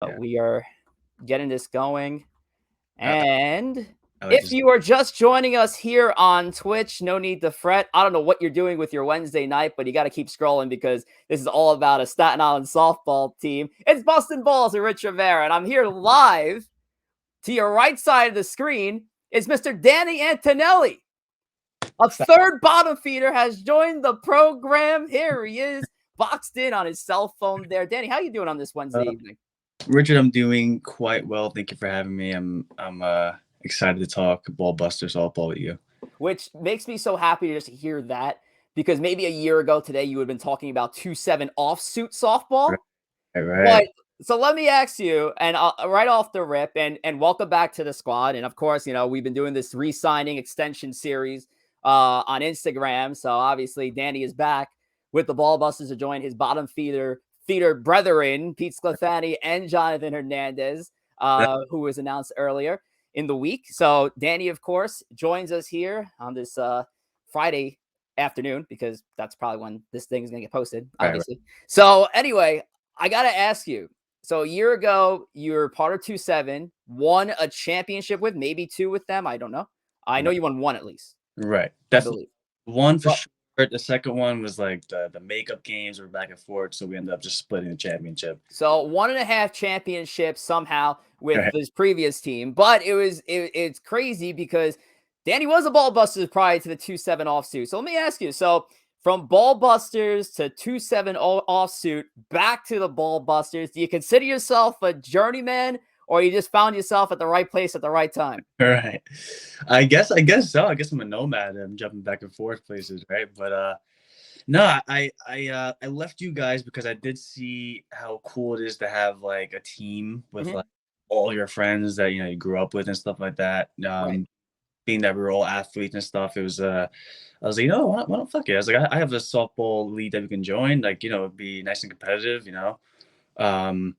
But Yeah. we are getting this going. I, And I like if this. you are just joining us here on Twitch, no need to fret. I don't know what you're doing with your Wednesday night, but you got to keep scrolling because this is all about a Staten Island softball team. It's Bustin' Balls with Rich Rivera, and I'm here live. To your right side of the screen is Mr. Danny Antonelli. A Stop. third bottom feeder has joined the program. Here he is, boxed in on his cell phone there. Danny, how you doing on this Wednesday evening? Richard, I'm doing quite well. Thank you for having me. I'm excited to talk Ballbusters softball with you. Which makes me so happy to just hear that because maybe a year ago today you would have been talking about 2-7 offsuit softball. Right, But right. so let me ask you, and right off the rip, and welcome back to the squad. And of course, we've been doing this re-signing extension series on Instagram. So obviously, Danny is back with the Ballbusters to join his bottom feeder brethren, Pete Sclafani and Jonathan Hernandez, who was announced earlier in the week. So Danny, of course, joins us here on this Friday afternoon because that's probably when this thing is going to get posted, Right. obviously. So anyway, I got to ask you. So a year ago, you were part of 2-7, won a championship with, maybe two with them. I don't know. I know Right. you won one at least, Right. I Definitely believe. one for But sure. The second one was like the makeup games were back and forth, so we ended up just splitting the championship. so 1.5 championships somehow with Right. this previous team. But it's crazy because Danny was a Ballbusters prior to the 2-7 offsuit. So let me ask you. So from Ballbusters to 2-7 offsuit back to the Ballbusters, do you consider yourself a journeyman or you just found yourself at the right place at the right time? All right. I guess so. I guess I'm a nomad. I'm jumping back and forth places, right? But no, I left you guys because I did see how cool it is to have like a team with Mm-hmm. like all your friends that you grew up with and stuff like that. Right. Being that we were all athletes and stuff, it was I was like, why don't fuck it? I was like, I have a softball league that we can join, like it'd be nice and competitive. Um,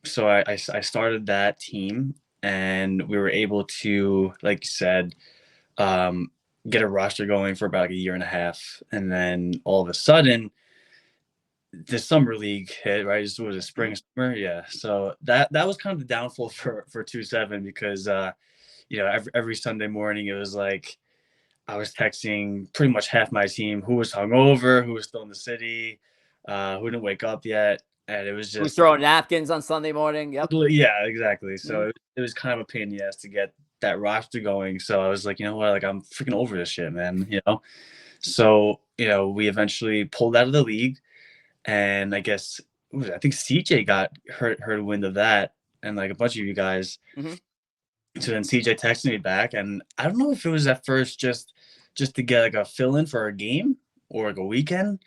so I started that team, and we were able to, like you said, um, get a roster going for about like a year and a half, and then all of a sudden the summer league hit, right? It was a Mm-hmm. spring summer, yeah. So that was kind of the downfall for 2-7 because every Sunday morning it was like I was texting pretty much half my team who was hungover, who was still in the city, who didn't wake up yet, and it was Who's just like, throwing napkins on Sunday morning? Yep. yeah, exactly. So Mm-hmm. it was kind of a pain in the ass to get that roster going. So I was like, you know what, like I'm freaking over this shit, man. So we eventually pulled out of the league, and I guess I think CJ got heard wind of that, and like a bunch of you guys. Mm-hmm. So then CJ texted me back, and I don't know if it was at first just to get like a fill in for a game or like a weekend.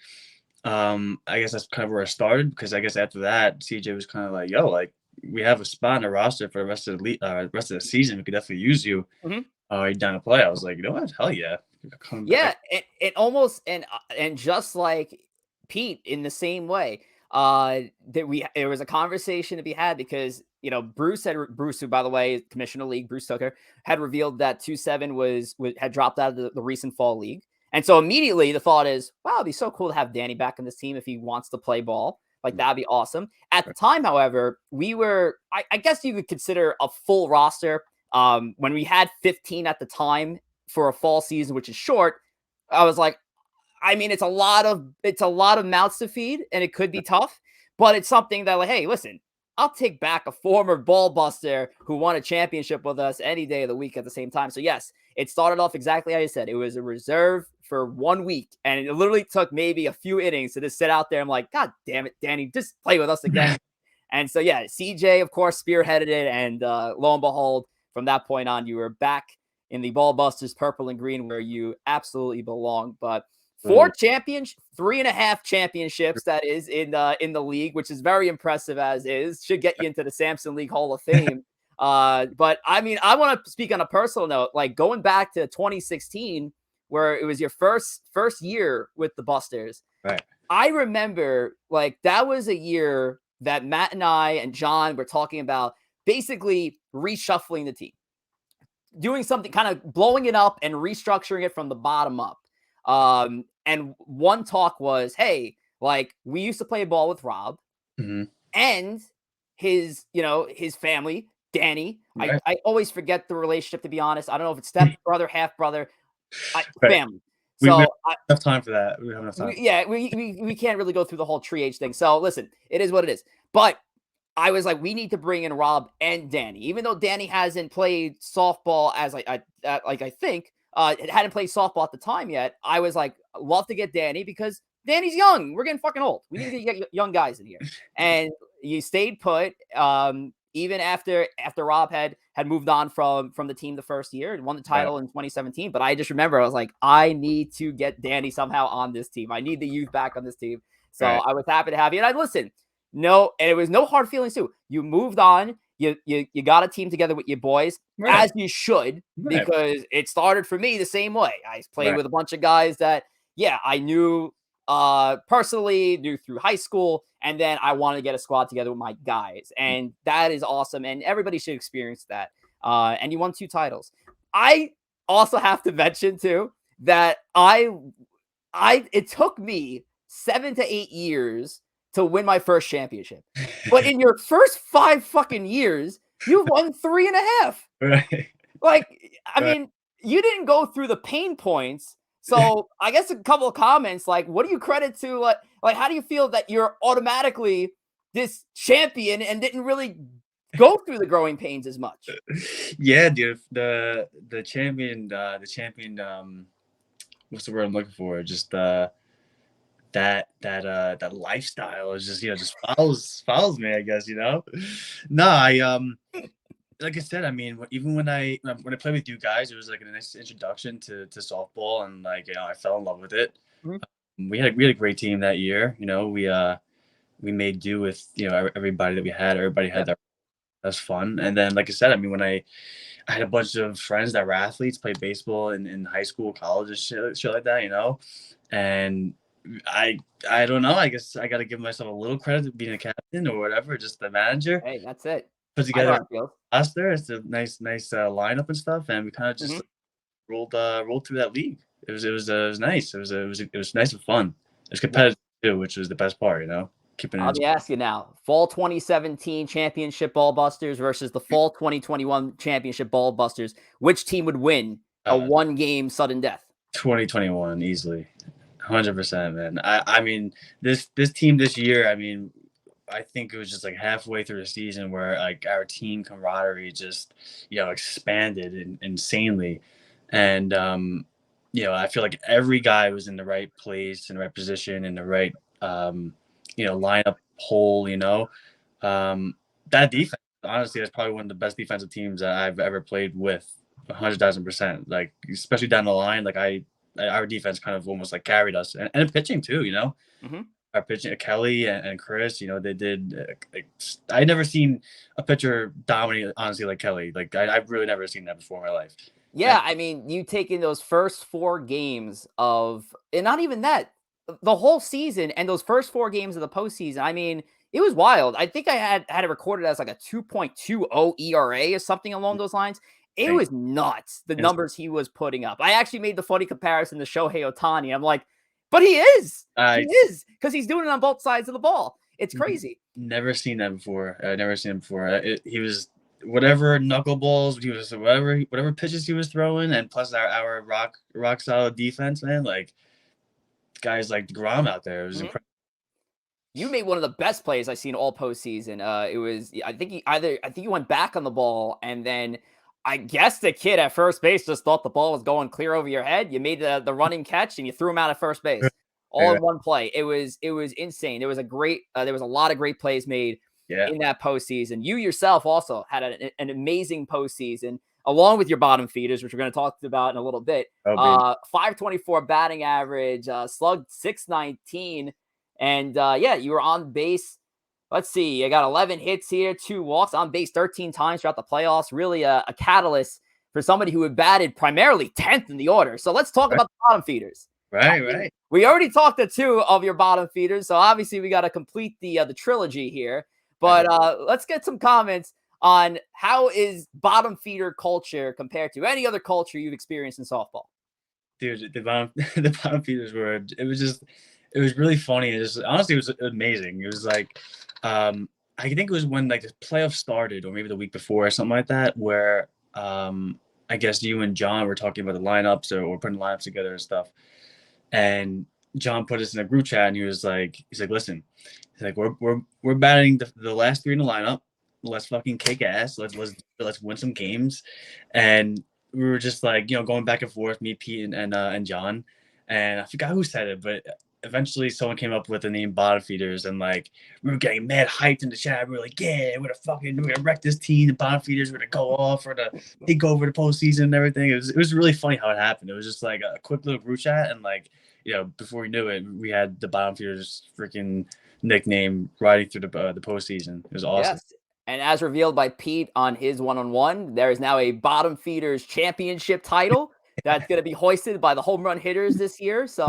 I guess that's kind of where I started because I guess after that, CJ was kind of like, "Yo, like we have a spot in the roster for the rest of the season. We could definitely use you. Mm-hmm. Are you down to play?" I was like, "You know what? Hell yeah, come Yeah, back." it almost and just like Pete in the same way, there was a conversation to be had because Bruce, who by the way is Commissioner League, Bruce Tucker, had revealed that 2-7 had dropped out of the recent fall league, and so immediately the thought is, wow, it'd be so cool to have Danny back in this team if he wants to play ball. Like that'd be awesome. At the time, however, we were I guess you could consider a full roster. When we had 15 at the time for a fall season, which is short, I was like, I mean, it's a lot of mouths to feed, and it could be tough, but it's something that, like, hey, listen, I'll take back a former ball buster who won a championship with us any day of the week at the same time. So yes, it started off exactly how you said. It was a reserve for 1 week, and it literally took maybe a few innings to just sit out there. I'm like, God damn it, Danny, just play with us again. And so yeah, CJ of course spearheaded it, and lo and behold, from that point on, you were back in the Ballbusters purple and green where you absolutely belong. But So 3.5 championships that is in the league, which is very impressive as is. Should get you into the Samson League Hall of Fame. But I mean, I want to speak on a personal note, like going back to 2016, where it was your first year with the Busters. right, I remember like that was a year that Matt and I and John were talking about basically reshuffling the team, doing something kind of blowing it up and restructuring it from the bottom up. And one talk was, hey, like we used to play ball with Rob, hmm and his, his family, Danny. I, Right. I always forget the relationship, to be honest. I don't know if it's step brother, half brother, Right. family. We So don't have enough time for that. We don't have enough time. we can't really go through the whole tree age thing. So listen, it is what it is. But I was like, we need to bring in Rob and Danny, even though Danny hasn't played softball as I think hadn't played softball at the time yet. I was like, love to get Danny because Danny's young. We're getting fucking old. We need to get young guys in here. And you stayed put. Even after Rob had moved on from the team the first year and won the Right. title in 2017. But I just remember I was like, I need to get Danny somehow on this team. I need the youth back on this team. So Right. I was happy to have you. And I listen. No, and it was no hard feelings too. You moved on. You got a team together with your boys, Right. as you should, Right. because it started for me the same way. I played Right. with a bunch of guys that, yeah, I knew personally, knew through high school, and then I wanted to get a squad together with my guys, and that is awesome, and everybody should experience that. And you won 2 titles. I also have to mention too that I it took me 7 to 8 years to win my first championship. But in your first 5 fucking years, you've won 3 and a half. Right. Like, I Right. mean, you didn't go through the pain points. So I guess a couple of comments, like, what do you credit to? Like, how do you feel that you're automatically this champion and didn't really go through the growing pains as much? Yeah, dude. The champion. What's the word I'm looking for? Just that lifestyle is just just follows me. I guess No, like I said, I mean, even when I played with you guys, it was like a nice introduction to softball, and like I fell in love with it. Mhm. We had a great team that year. We made do with everybody that we had. Everybody had Yeah. their That's fun. And then, like I said, I mean, when I had a bunch of friends that were athletes, played baseball in high school, college, and shit like that, And I I don't know. I guess I got to give myself a little credit to being a captain or whatever, just the manager. Hey, that's it. Put I know together how it feels. us there. It's a nice lineup and stuff, and we kind of just Mhm. rolled through that league. It was nice. It was nice and fun. It was Yeah. competitive too, which was the best part. Keeping Let it. me ask you now. Fall 2017 championship Ballbusters versus the fall 2021 championship Ballbusters. Which team would win a Uh, 1-game sudden death? 2021 easily, 100%, man. I mean this team this year. I mean, I think it was just like halfway through the season where like our team camaraderie just expanded insanely, and I feel like every guy was in the right place, in the right position, in the right lineup hole. That defense, honestly, that's probably one of the best defensive teams that I've ever played with. 100,000%. Like, especially down the line, like our defense kind of almost like carried us, and pitching too. Mhm. Our pitching, Kelly and Chris. They did. I never seen a pitcher dominate honestly like Kelly. Like I've really never seen that before in my life. And Yeah, I mean, you take in those first 4 games of and not even that, the whole season and those first 4 games of the postseason, I mean, it was wild. I think I had it recorded as like a 2.20 ERA or something along those lines. It and, was nuts, the and numbers he was putting up. I actually made the funny comparison to Shohei Ohtani. I'm like, but he is. He I is, because he's doing it on both sides of the ball. It's crazy. never seen that before. I never seen it before. He was whatever knuckleballs he was, whatever pitches he was throwing, and plus our rock solid defense, man. Like guys like Degrom out there, it was Mhm. incredible. You made one of the best plays I've seen all postseason. It was I think he went back on the ball, and then I guess the kid at first base just thought the ball was going clear over your head. You made the running catch and you threw him out at first base all Right. in one play. It was insane. There was a lot of great plays made Yeah. in that postseason. You yourself also had an amazing postseason along with your bottom feeders, which we're going to talk about in a little bit. Oh baby. 524 batting average, slugged 619. And yeah, you were on base. Let's see, I got 11 hits here, 2 walks, on base 13 times throughout the playoffs. Really a catalyst for somebody who had batted primarily 10th in the order. So let's talk Right. about the bottom feeders. I Right. mean, Right. we already talked to 2 of your bottom feeders, so obviously we got to complete the trilogy here. Right. But let's get some comments on how is bottom feeder culture compared to any other culture you've experienced in softball. Dude, the bottom the bottom feeders were it was really funny. It was honestly it was amazing. It was like I think it was when like the playoffs started, or maybe the week before, or something like that, where I guess you and John were talking about the lineups or putting lineups together and stuff. And John put us in a group chat, and he's like, listen, he's like, we're batting the last three in the lineup. Let's fucking kick ass. Let's win some games. And we were just like, going back and forth, me, Pete, and John. And I forgot who said it, but eventually someone came up with the name Bottom Feeders, and like we were getting mad hyped in the chat. We were like, yeah, we're gonna wreck this team. The Bottom Feeders, we're gonna go off, we're gonna take over the postseason and everything. It was really funny how it happened. It was just like a quick little group chat, and like, before we knew it, we had the Bottom Feeders freaking nickname riding through the postseason. It was awesome. Yes. And as revealed by Pete on his one-on-one, there is now a Bottom Feeders championship title that's going to be hoisted by the home run hitters this year. So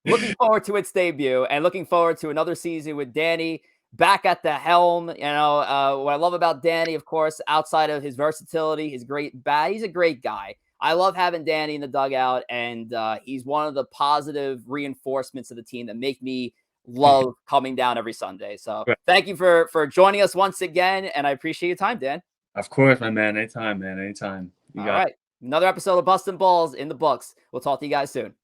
looking forward to its debut and looking forward to another season with Danny back at the helm. What I love about Danny, of course, outside of his versatility, his great bat, he's a great guy. I love having Danny in the dugout, and he's one of the positive reinforcements of the team that make me love coming down every Sunday. So thank you for joining us once again, and I appreciate your time, Dan. Of course, my man. Anytime, man. Anytime. You All got it. right. Another episode of Bustin' Balls in the books. We'll talk to you guys soon.